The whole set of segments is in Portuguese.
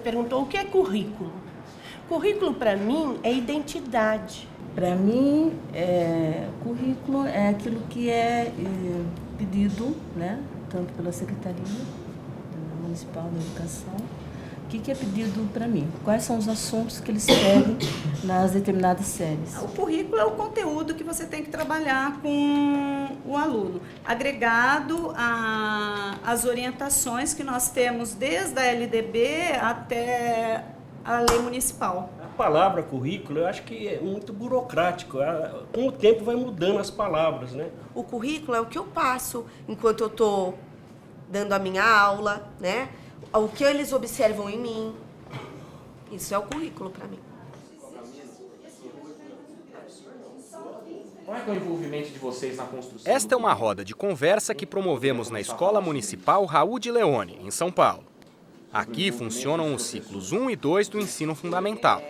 perguntou o que é currículo. Currículo, para mim, é identidade. Para mim, currículo é aquilo que é pedido, né, tanto pela Secretaria Municipal da Educação. O que é pedido para mim? Quais são os assuntos que eles pedem nas determinadas séries? O currículo é o conteúdo que você tem que trabalhar com o aluno, agregado às orientações que nós temos desde a LDB até a lei municipal. A palavra currículo, eu acho que é muito burocrático. Com o tempo vai mudando as palavras, né? O currículo é o que eu passo enquanto eu estou dando a minha aula, né? O que eles observam em mim. Isso é o currículo para mim. Qual é o envolvimento de vocês na construção? Esta é uma roda de conversa que promovemos na Escola Municipal Raul de Leone, em São Paulo. Aqui funcionam os ciclos 1 e 2 do ensino fundamental.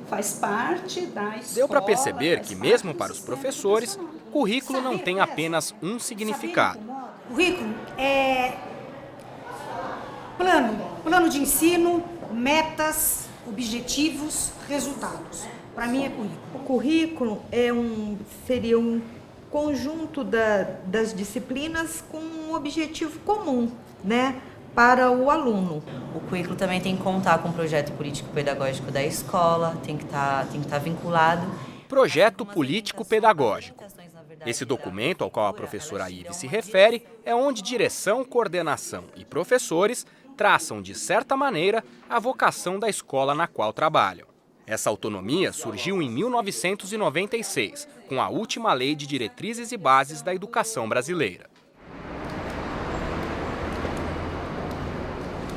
Faz parte da escola. Deu para perceber que, mesmo para os professores, currículo não tem apenas um significado. Currículo é plano de ensino, metas, objetivos, resultados. Para mim é currículo. O currículo seria um conjunto das disciplinas com um objetivo comum, né, para o aluno. O currículo também tem que contar com o projeto político-pedagógico da escola, tem que estar vinculado. Projeto político-pedagógico. Esse documento ao qual a professora Ive se refere é onde direção, coordenação e professores traçam, de certa maneira, a vocação da escola na qual trabalham. Essa autonomia surgiu em 1996, com a última Lei de Diretrizes e Bases da Educação Brasileira.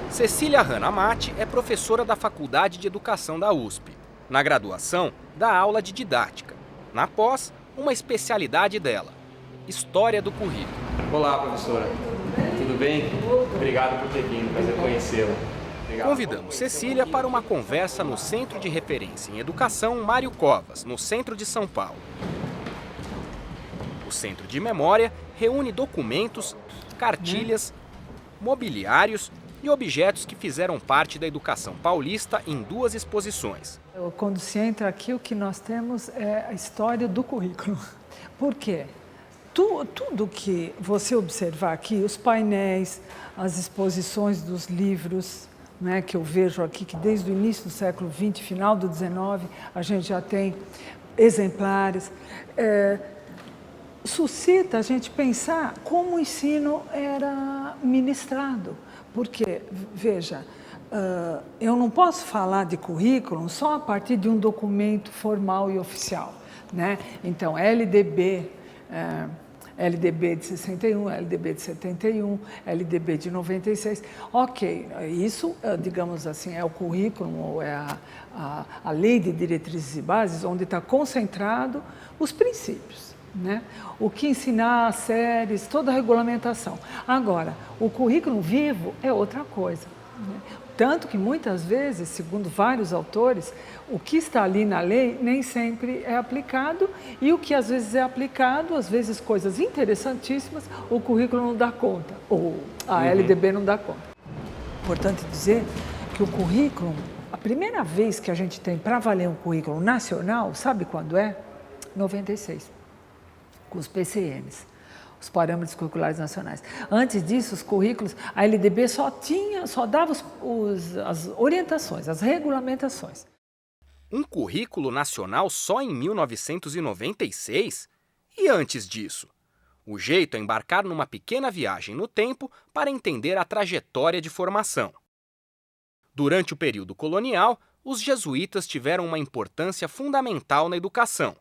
Cecília Ranamati é professora da Faculdade de Educação da USP. Na graduação, dá aula de didática. Na pós, uma especialidade dela, História do Currículo. Olá, professora. Tudo bem? Obrigado por ter vindo, prazer conhecê-la. Convidamos Cecília para uma conversa no Centro de Referência em Educação Mário Covas, no centro de São Paulo. O Centro de Memória reúne documentos, cartilhas, mobiliários e objetos que fizeram parte da educação paulista em 2 exposições. Quando se entra aqui, o que nós temos é a história do currículo. Por quê? Tudo que você observar aqui, os painéis, as exposições dos livros, né, que eu vejo aqui, que desde o início do século XX, final do XIX, a gente já tem exemplares, suscita a gente pensar como o ensino era ministrado. Porque, veja, eu não posso falar de currículo só a partir de um documento formal e oficial, né? Então, LDB de 61, LDB de 71, LDB de 96. Ok, isso, digamos assim, é o currículo, ou é a lei de diretrizes e bases, onde está concentrado os princípios, né? O que ensinar, as séries, toda a regulamentação. Agora, o currículo vivo é outra coisa, né? Tanto que muitas vezes, segundo vários autores, o que está ali na lei nem sempre é aplicado e o que às vezes é aplicado, às vezes coisas interessantíssimas, o currículo não dá conta, ou a LDB não dá conta. Importante dizer que o currículo, a primeira vez que a gente tem para valer um currículo nacional, sabe quando é? 96, com os PCNs. Os parâmetros curriculares nacionais. Antes disso, os currículos, a LDB só dava as orientações, as regulamentações. Um currículo nacional só em 1996? E antes disso? O jeito é embarcar numa pequena viagem no tempo para entender a trajetória de formação. Durante o período colonial, os jesuítas tiveram uma importância fundamental na educação.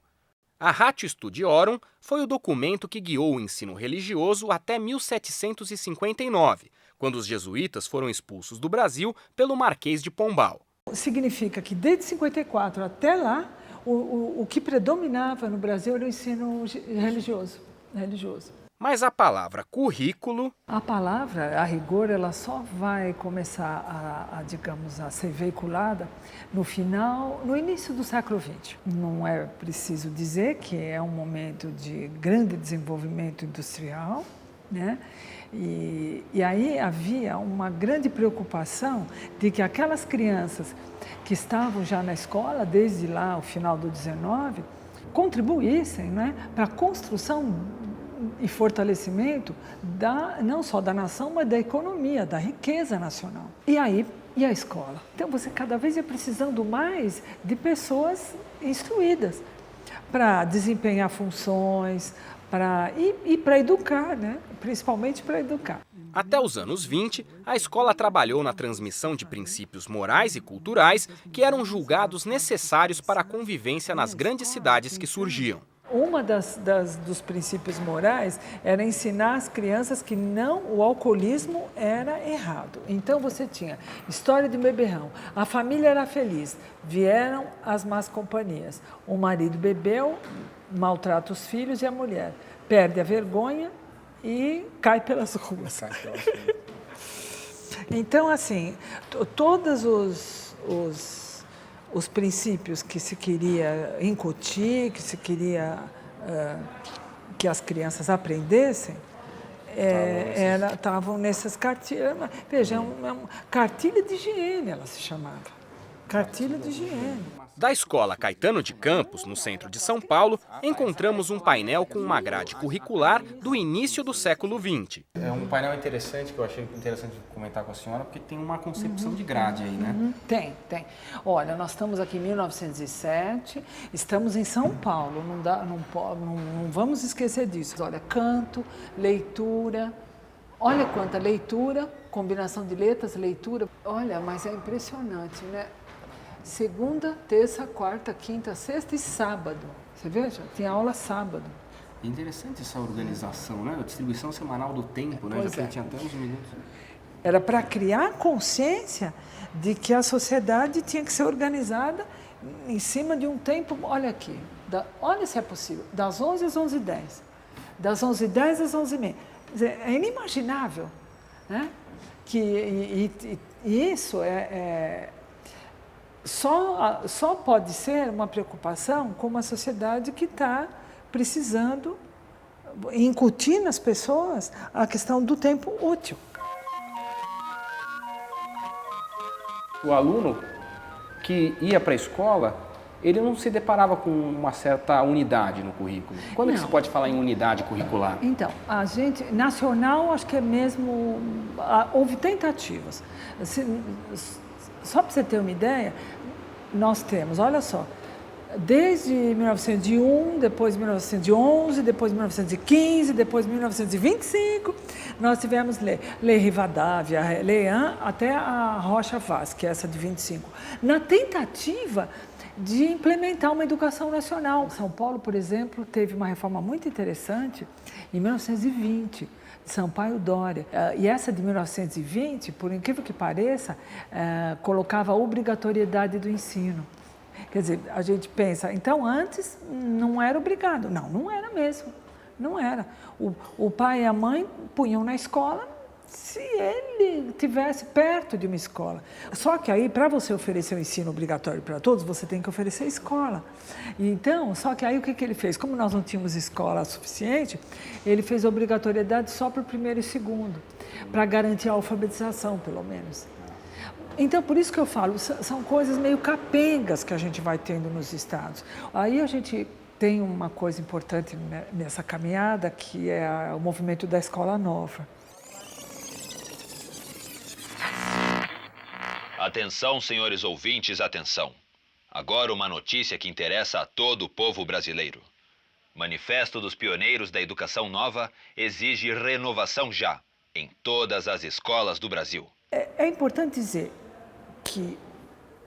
A Ratio Studiorum foi o documento que guiou o ensino religioso até 1759, quando os jesuítas foram expulsos do Brasil pelo Marquês de Pombal. Significa que desde 54 até lá, o que predominava no Brasil era o ensino religioso. Mas a palavra currículo... A palavra, a rigor, ela só vai começar digamos, a ser veiculada no início do século XX. Não é preciso dizer que é um momento de grande desenvolvimento industrial, né? E aí havia uma grande preocupação de que aquelas crianças que estavam já na escola, desde lá o final do 19, contribuíssem, né, para a construção e fortalecimento não só da nação, mas da economia, da riqueza nacional. E aí, e a escola? Então você cada vez ia precisando mais de pessoas instruídas para desempenhar funções, e para educar, né? Principalmente para educar. Até os anos 20, a escola trabalhou na transmissão de princípios morais e culturais que eram julgados necessários para a convivência nas grandes cidades que surgiam. Uma dos princípios morais era ensinar as crianças que o alcoolismo era errado. Então você tinha história de beberrão, a família era feliz, vieram as más companhias. O marido bebeu, maltrata os filhos e a mulher perde a vergonha e cai pelas ruas. Então, assim, todos os princípios que se queria incutir, que se queria que as crianças aprendessem, estavam nessas cartilhas. Veja, cartilha de higiene ela se chamava. Cartilha de higiene. Da Escola Caetano de Campos, no centro de São Paulo, encontramos um painel com uma grade curricular do início do século XX. É um painel interessante, que eu achei interessante comentar com a senhora, porque tem uma concepção de grade aí, né? Tem. Olha, nós estamos aqui em 1907, estamos em São Paulo, não vamos esquecer disso. Olha, canto, leitura, olha quanta leitura, combinação de letras, leitura. Olha, mas é impressionante, né? Segunda, terça, quarta, quinta, sexta e sábado. Você veja, tem aula sábado. É interessante essa organização, né? A distribuição semanal do tempo, né? Já tinha até uns minutos. Era para criar consciência de que a sociedade tinha que ser organizada em cima de um tempo. Olha aqui, olha se é possível, das 11 às 11h10, das 11h10 às 11h30. É inimaginável, né? Que isso só pode ser uma preocupação com uma sociedade que está precisando incutir nas pessoas a questão do tempo útil. O aluno que ia para a escola, ele não se deparava com uma certa unidade no currículo. Quando que se pode falar em unidade curricular? Então, a gente, nacional, acho que é mesmo, houve tentativas. Só para você ter uma ideia, nós temos, olha só, desde 1901, depois 1911, depois 1915, depois 1925, nós tivemos Lei Rivadavia, Lei até a Rocha Vaz, que é essa de 25, na tentativa de implementar uma educação nacional. São Paulo, por exemplo, teve uma reforma muito interessante em 1920, de Sampaio Dória. E essa de 1920, por incrível que pareça, colocava a obrigatoriedade do ensino. Quer dizer, a gente pensa, então antes não era obrigado. Não era mesmo, não era. O pai e a mãe punham na escola se ele estivesse perto de uma escola. Só que aí, para você oferecer o ensino obrigatório para todos, você tem que oferecer escola. Então, só que aí o que ele fez? Como nós não tínhamos escola suficiente, ele fez a obrigatoriedade só para o primeiro e segundo, para garantir a alfabetização, pelo menos. Então, por isso que eu falo, são coisas meio capengas que a gente vai tendo nos estados. Aí a gente tem uma coisa importante nessa caminhada, que é o movimento da escola nova. Atenção, senhores ouvintes, atenção. Agora uma notícia que interessa a todo o povo brasileiro. Manifesto dos Pioneiros da Educação Nova exige renovação já, em todas as escolas do Brasil. É importante dizer que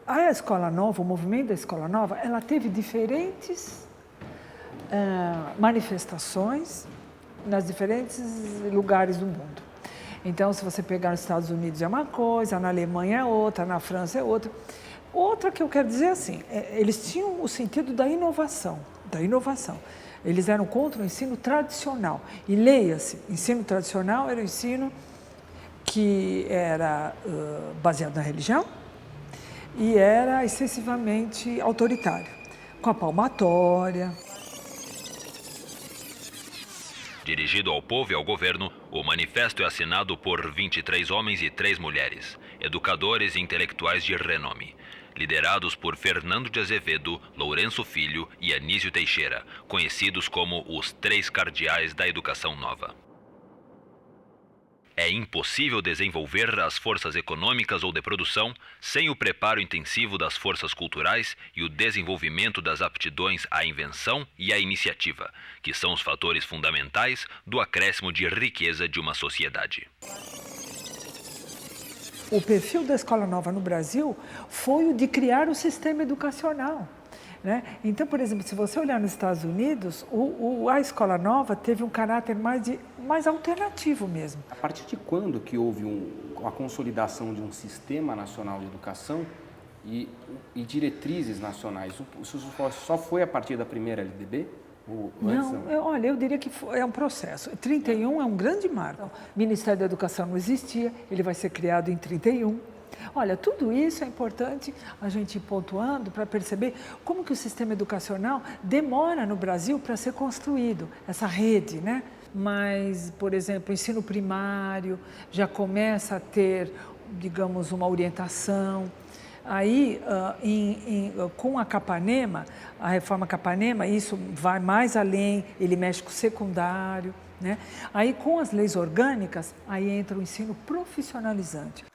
a Escola Nova, o movimento da Escola Nova, ela teve diferentes manifestações nos diferentes lugares do mundo. Então, se você pegar nos Estados Unidos é uma coisa, na Alemanha é outra, na França é outra. Outra que eu quero dizer assim, eles tinham o sentido da inovação. Eles eram contra o ensino tradicional. E leia-se, ensino tradicional era o ensino que era baseado na religião e era excessivamente autoritário, com a palmatória. Dirigido ao povo e ao governo, o manifesto é assinado por 23 homens e 3 mulheres, educadores e intelectuais de renome, liderados por Fernando de Azevedo, Lourenço Filho e Anísio Teixeira, conhecidos como os 3 cardeais da educação nova. É impossível desenvolver as forças econômicas ou de produção sem o preparo intensivo das forças culturais e o desenvolvimento das aptidões à invenção e à iniciativa, que são os fatores fundamentais do acréscimo de riqueza de uma sociedade. O perfil da Escola Nova no Brasil foi o de criar o sistema educacional, né? Então, por exemplo, se você olhar nos Estados Unidos, a Escola Nova teve um caráter mais alternativo mesmo. A partir de quando que houve a consolidação de um sistema nacional de educação e diretrizes nacionais? Isso só foi a partir da primeira LDB? Olha, eu diria que é um processo. 31 é um grande marco. O Ministério da Educação não existia, ele vai ser criado em 31. Olha, tudo isso é importante a gente ir pontuando para perceber como que o sistema educacional demora no Brasil para ser construído, essa rede, né? Mas, por exemplo, o ensino primário já começa a ter, digamos, uma orientação. Aí, com a Capanema, a reforma Capanema, isso vai mais além, ele mexe com o secundário, né? Aí, com as leis orgânicas, aí entra o ensino profissionalizante.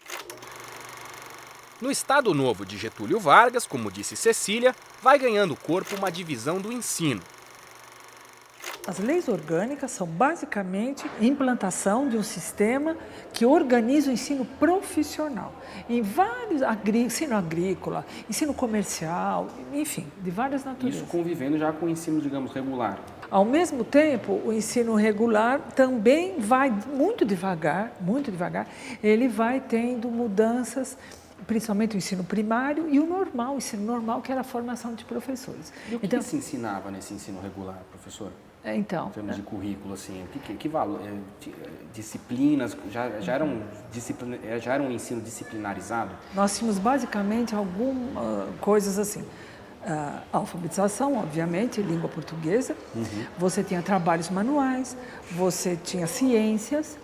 No Estado Novo de Getúlio Vargas, como disse Cecília, vai ganhando corpo uma divisão do ensino. As leis orgânicas são basicamente a implantação de um sistema que organiza o ensino profissional. Em vários, ensino agrícola, ensino comercial, enfim, de várias naturezas. Isso convivendo já com o ensino, digamos, regular. Ao mesmo tempo, o ensino regular também vai muito devagar, ele vai tendo mudanças, principalmente o ensino primário e o ensino normal, que era a formação de professores. E o que se ensinava nesse ensino regular, professora? Então, em termos de currículo, assim, que valor, disciplinas, já era um ensino disciplinarizado? Nós tínhamos basicamente algumas coisas assim. Alfabetização, obviamente, língua portuguesa. Você tinha trabalhos manuais, você tinha ciências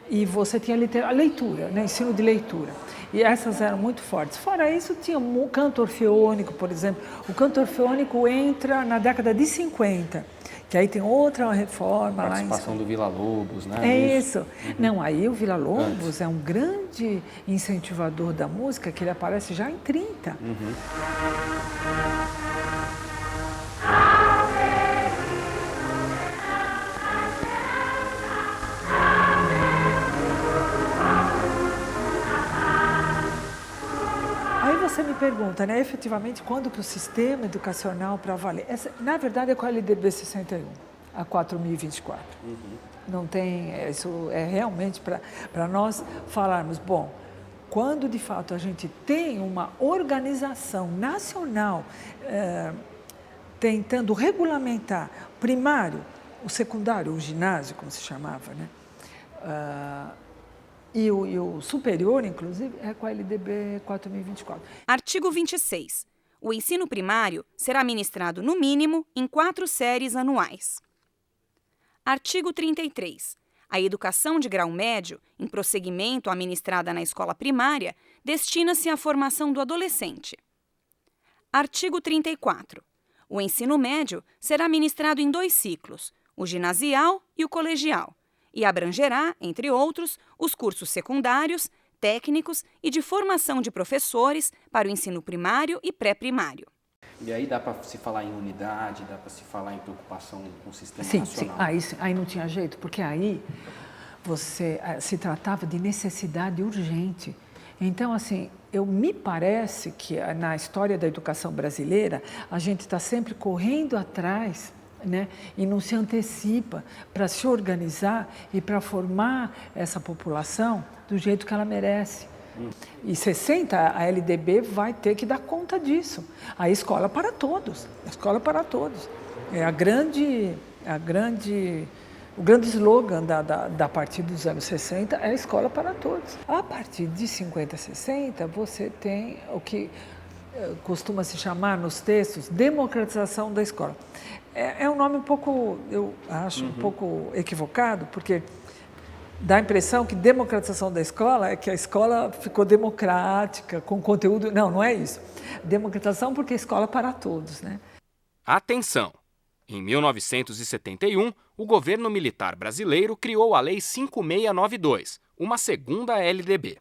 e você tinha leitura, né? Ensino de leitura. E essas eram muito fortes. Fora isso, tinha o canto orfeônico, por exemplo. O canto orfeônico entra na década de 50, que aí tem outra reforma. A participação do Villa-Lobos, né? É isso. Não, aí o Villa-Lobos é um grande incentivador da música, que ele aparece já em 30. Você me pergunta, né, efetivamente, quando que o sistema educacional para valer? Na verdade, é com a LDB 61, a 4.024. Não tem, isso é realmente para nós falarmos, bom, quando de fato a gente tem uma organização nacional tentando regulamentar o primário, o secundário, o ginásio, como se chamava, né? E o superior, inclusive, é com a LDB 4.024. Artigo 26. O ensino primário será ministrado, no mínimo, em 4 séries anuais. Artigo 33. A educação de grau médio, em prosseguimento à ministrada na escola primária, destina-se à formação do adolescente. Artigo 34. O ensino médio será ministrado em 2 ciclos, o ginasial e o colegial, e abrangerá, entre outros, os cursos secundários, técnicos e de formação de professores para o ensino primário e pré-primário. E aí dá para se falar em unidade, dá para se falar em preocupação com o sistema nacional? Sim, aí não tinha jeito, porque aí se tratava de necessidade urgente. Então, assim, me parece que na história da educação brasileira, a gente está sempre correndo atrás, né? E não se antecipa para se organizar e para formar essa população do jeito que ela merece. E 60, a LDB vai ter que dar conta disso. A escola para todos, a escola para todos. É o grande slogan da partir dos anos 60 é a escola para todos. A partir de 50, 60, você tem o que costuma se chamar nos textos democratização da escola. É um nome um pouco, eu acho, um pouco equivocado, porque dá a impressão que democratização da escola é que a escola ficou democrática, com conteúdo. Não, não é isso. Democratização porque a escola é para todos, né? Atenção! Em 1971, o governo militar brasileiro criou a Lei 5692, uma segunda LDB.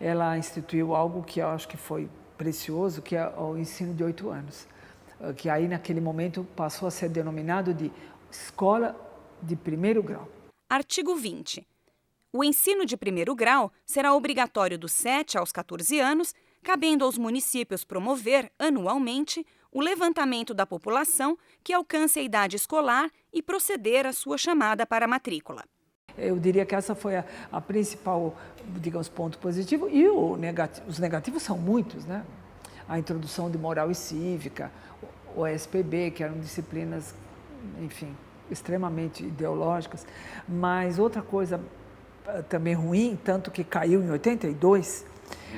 Ela instituiu algo que eu acho que foi precioso, que é o ensino de 8 anos, que aí naquele momento passou a ser denominado de escola de primeiro grau. Artigo 20. O ensino de primeiro grau será obrigatório dos 7 aos 14 anos, cabendo aos municípios promover, anualmente, o levantamento da população que alcance a idade escolar e proceder à sua chamada para a matrícula. Eu diria que essa foi a principal, digamos, ponto positivo. E os negativos são muitos, né? A introdução de moral e cívica, o SPB, que eram disciplinas, enfim, extremamente ideológicas. Mas outra coisa também ruim, tanto que caiu em 82,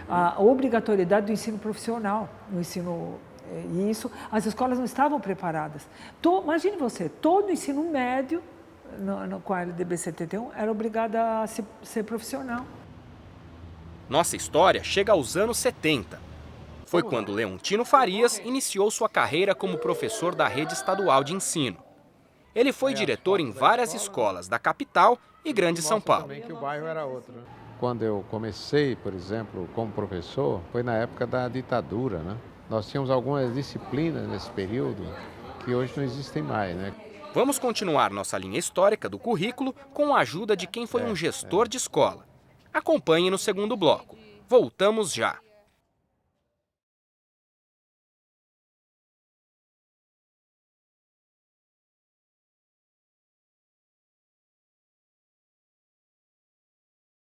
a obrigatoriedade do ensino profissional, no ensino. E isso, as escolas não estavam preparadas. Imagine você, todo o ensino médio, com a LDB 71, era obrigado a ser profissional. Nossa história chega aos anos 70. Foi quando Leontino Farias iniciou sua carreira como professor da rede estadual de ensino. Ele foi diretor em várias escolas da capital e Grande São Paulo. Que o bairro era outro, né? Quando eu comecei, por exemplo, como professor, foi na época da ditadura, né? Nós tínhamos algumas disciplinas nesse período que hoje não existem mais, né? Vamos continuar nossa linha histórica do currículo com a ajuda de quem foi um gestor de escola. Acompanhe no segundo bloco. Voltamos já.